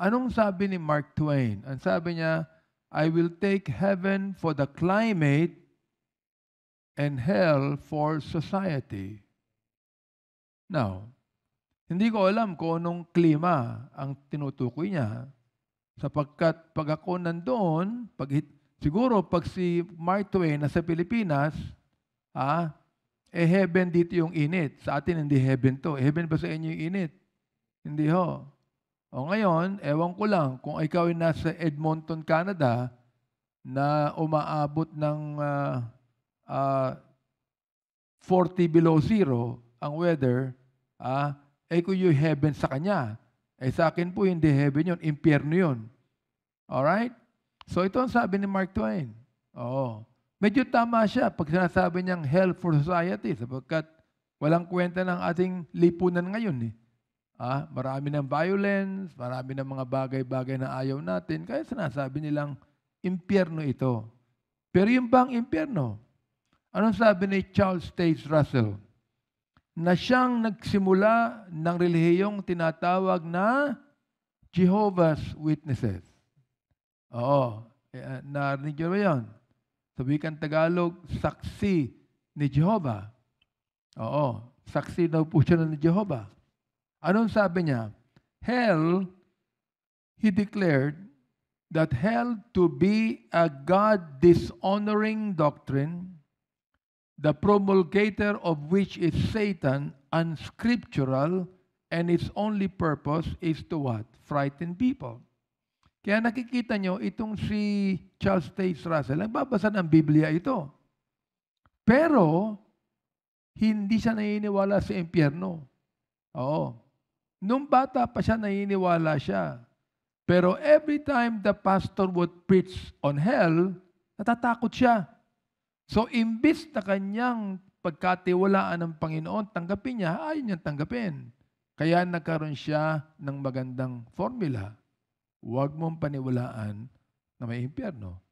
Anong sabi ni Mark Twain? Ang sabi niya, I will take heaven for the climate and hell for society. Now, hindi ko alam kung anong klima ang tinutukoy niya. Sapagkat pag ako nandoon, siguro pag si Mark Twain nasa Pilipinas, heaven dito yung init. Sa atin hindi heaven to. Heaven ba sa inyo yung init? Hindi ho. O ngayon, ewan ko lang, kung ikaw ay nasa Edmonton, Canada, na umaabot ng 40 below zero ang weather, kung yung heaven sa kanya. Sa akin po, hindi heaven yun, impyerno yun. Alright? So ito ang sabi ni Mark Twain. Oo. Medyo tama siya pag sinasabi niyang hell for society sapagkat walang kwenta ng ating lipunan ngayon. Marami ng violence, marami ng mga bagay-bagay na ayaw natin, kaya sinasabi nilang impyerno ito. Pero yung bang impyerno? Anong sabi ni Charles Taze Russell? Na siyang nagsimula ng relihiyong tinatawag na Jehovah's Witnesses. Oo. Narinig niyo ba yun? Sa wikang Tagalog, saksi ni Jehovah. Oo. Saksi daw po siya ni Jehovah. Anong sabi niya? Hell, he declared that hell to be a God-dishonoring doctrine, the promulgator of which is Satan, unscriptural, and its only purpose is to what? Frighten people. Kaya nakikita nyo, itong si Charles Taze Russell, nagbabasa ng Biblia ito. Pero, hindi siya naniniwala sa impyerno. Oo. Nung bata pa siya, naniniwala siya. Pero every time the pastor would preach on hell, natatakot siya. So, imbis na kanyang pagkatiwalaan ng Panginoon, tanggapin niya, ayaw niyang tanggapin. Kaya nagkaroon siya ng magandang formula. Huwag mong paniwalaan na may impyerno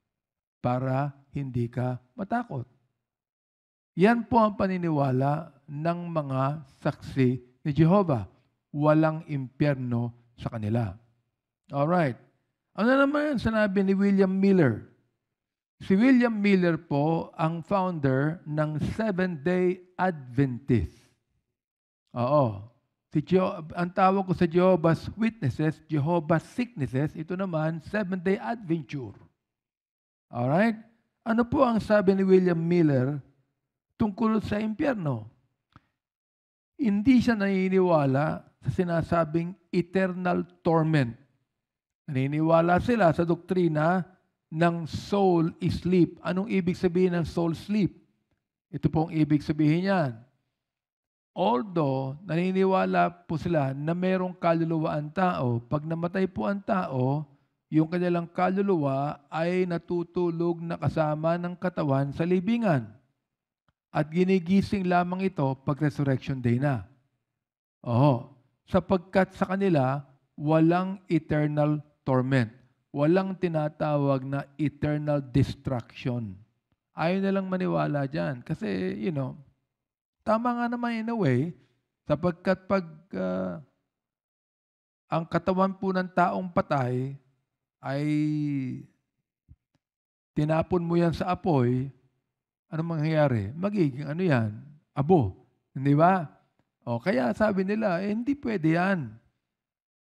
para hindi ka matakot. Yan po ang paniniwala ng mga saksi ni Jehovah. Walang impyerno sa kanila. Alright. Ano naman yung sinabi ni William Miller? Si William Miller po ang founder ng Seventh-day Adventist. Oo. Ang tawag ko sa Jehovah's Witnesses, Jehovah's Sicknesses, ito naman, Seventh-day Adventure. Alright? Ano po ang sabi ni William Miller tungkol sa impyerno? Hindi siya naniniwala sa sinasabing eternal torment. Naniniwala sila sa doktrina ng soul sleep. Anong ibig sabihin ng soul sleep? Ito pong ibig sabihin yan. Although, naniniwala po sila na merong kaluluwa ang tao, pag namatay po ang tao, yung kanilang kaluluwa ay natutulog na kasama ng katawan sa libingan. At ginigising lamang ito pag resurrection day na. Sapagkat sa kanila, walang eternal torment. Walang tinatawag na eternal destruction. Ayaw nilang maniwala dyan. Kasi, tama nga naman in a way, sapagkat pag ang katawan po ng taong patay ay tinapon mo yan sa apoy, ano mangyayari? Magiging yan? Abo. Hindi ba? Kaya sabi nila, hindi pwede yan.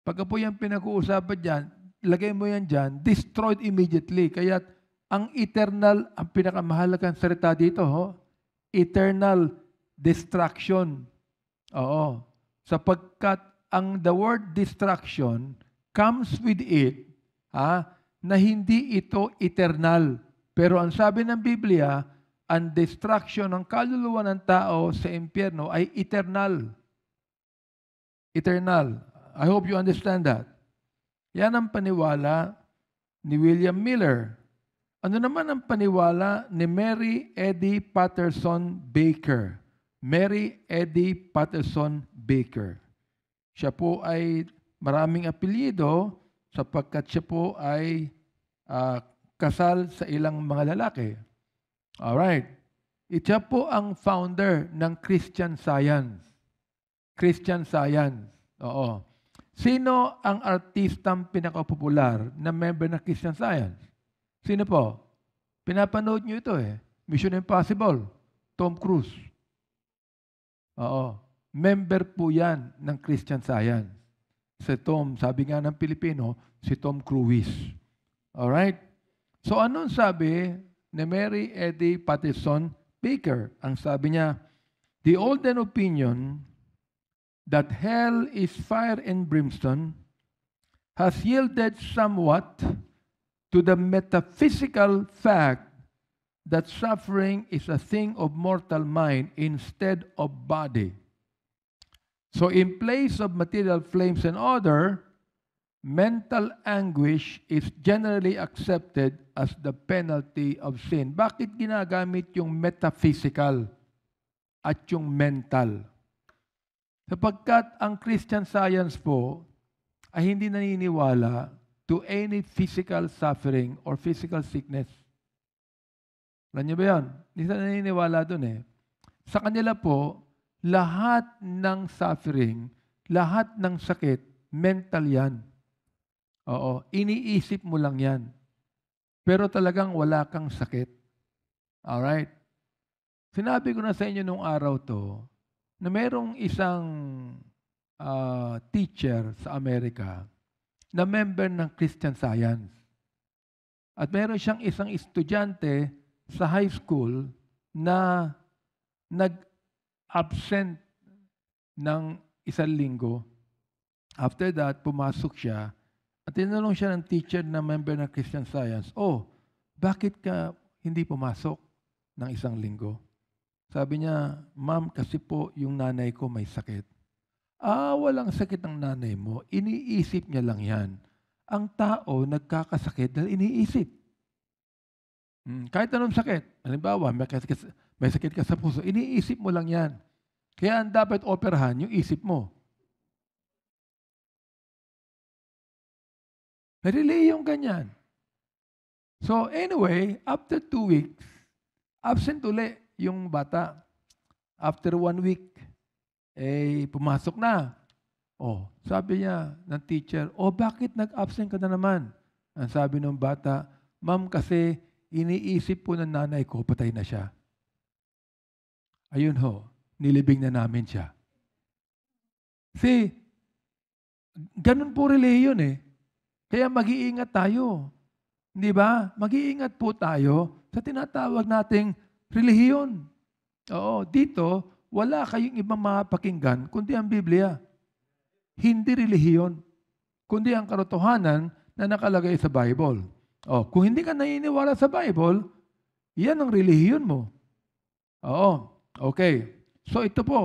Pagka po yan pinag-uusapan dyan, lagay mo yan dyan, destroyed immediately. Kaya ang eternal, ang pinakamahalagang salita dito, eternal destruction. Oo. Sapagkat the word destruction comes with it, na hindi ito eternal. Pero ang sabi ng Biblia, ang destruction ng kaluluwa ng tao sa impyerno ay eternal. Eternal. I hope you understand that. Yan ang paniwala ni William Miller. Ano naman ang paniwala ni Mary Eddy Patterson Baker? Mary Eddy Patterson Baker. Siya po ay maraming apelyido sapagkat siya po ay kasal sa ilang mga lalaki. Alright. Siya po ang founder ng Christian Science. Christian Science. Oo. Sino ang artistang pinaka-popular na member ng Christian Science? Sino po? Pinapanood nyo ito eh. Mission Impossible. Tom Cruise. Oo. Member po yan ng Christian Science. Si Tom, sabi nga ng Pilipino, si Tom Cruise. Alright? So anong sabi ni Mary Eddy Patterson Baker? Ang sabi niya, the olden opinion that hell is fire and brimstone has yielded somewhat to the metaphysical fact that suffering is a thing of mortal mind instead of body. So in place of material flames and odor, mental anguish is generally accepted as the penalty of sin. Bakit ginagamit yung metaphysical at yung mental? Sapagkat ang Christian Science po ay hindi naniniwala to any physical suffering or physical sickness. Alam niyo ba yan? Hindi sila naniniwala doon eh. Sa kanila po, lahat ng suffering, lahat ng sakit, mental yan. Oo, iniisip mo lang yan. Pero talagang wala kang sakit. Alright? Sinabi ko na sa inyo nung araw to, na merong isang teacher sa Amerika na member ng Christian Science. At meron siyang isang estudyante sa high school na nag-absent ng isang linggo. After that, pumasok siya at tinanong siya ng teacher na member ng Christian Science, bakit ka hindi pumasok ng isang linggo? Sabi niya, ma'am, kasi po yung nanay ko may sakit. Walang sakit ng nanay mo. Iniisip niya lang yan. Ang tao nagkakasakit dahil iniisip. Kahit anong sakit. Halimbawa, may sakit ka sa puso, iniisip mo lang yan. Kaya ang dapat operahan yung isip mo. Relay yung ganyan. So anyway, after 2 weeks, absent uli yung bata. After 1 week, pumasok na. Sabi niya ng teacher, bakit nag-absent ka na naman? Ang sabi ng bata, ma'am, kasi iniisip po ng nanay ko, patay na siya. Ayun ho, nilibing na namin siya. See, ganun po reliyon eh. Kaya mag-iingat tayo. Di ba? Mag-iingat po tayo sa tinatawag nating relihiyon. Oo, dito, wala kayong ibang mapakinggan kundi ang Biblia. Hindi relihiyon, kundi ang katotohanan na nakalagay sa Bible. Kung hindi ka naniniwala sa Bible, yan ang relihiyon mo. Okay. So ito po,